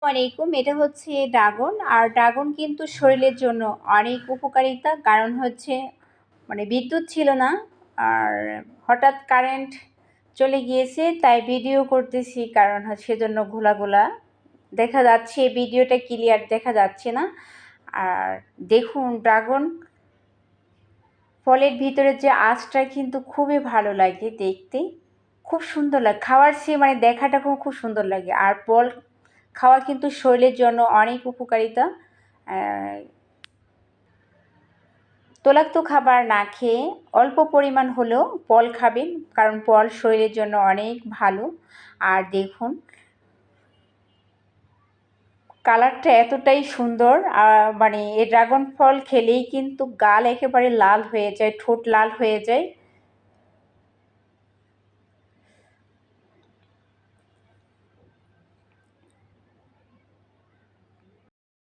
আলাইকুম। এটা হচ্ছে ড্রাগন। আর ড্রাগন কিন্তু শরীরের জন্য অনেক উপকারিতা। কারণ হচ্ছে বিদ্যুৎ ছিল না, আর হঠাৎ কারেন্ট চলে গিয়েছে, তাই ভিডিও করতেছি। কারণ হচ্ছে সেজন্য ঘোলা দেখা যাচ্ছে, ভিডিওটা ক্লিয়ার দেখা যাচ্ছে না। আর দেখুন, ড্রাগন ফলের ভিতরে যে আঁশটা কিন্তু খুবই ভালো লাগে দেখতে, খুব সুন্দর লাগে খাওয়ার চেয়ে, দেখাটা খুব সুন্দর লাগে। আর ফল খাওয়া কিন্তু শরীরের জন্য অনেক উপকারিতা। তৈলাক্ত খাবার না খেয়ে অল্প পরিমাণ হলেও ফল খাবেন, কারণ ফল শরীরের জন্য অনেক ভালো। আর দেখুন, কালারটা এতটাই সুন্দর। এই ড্রাগন ফল খেলেই কিন্তু গাল একেবারে লাল হয়ে যায়, ঠোঁট লাল হয়ে যায়।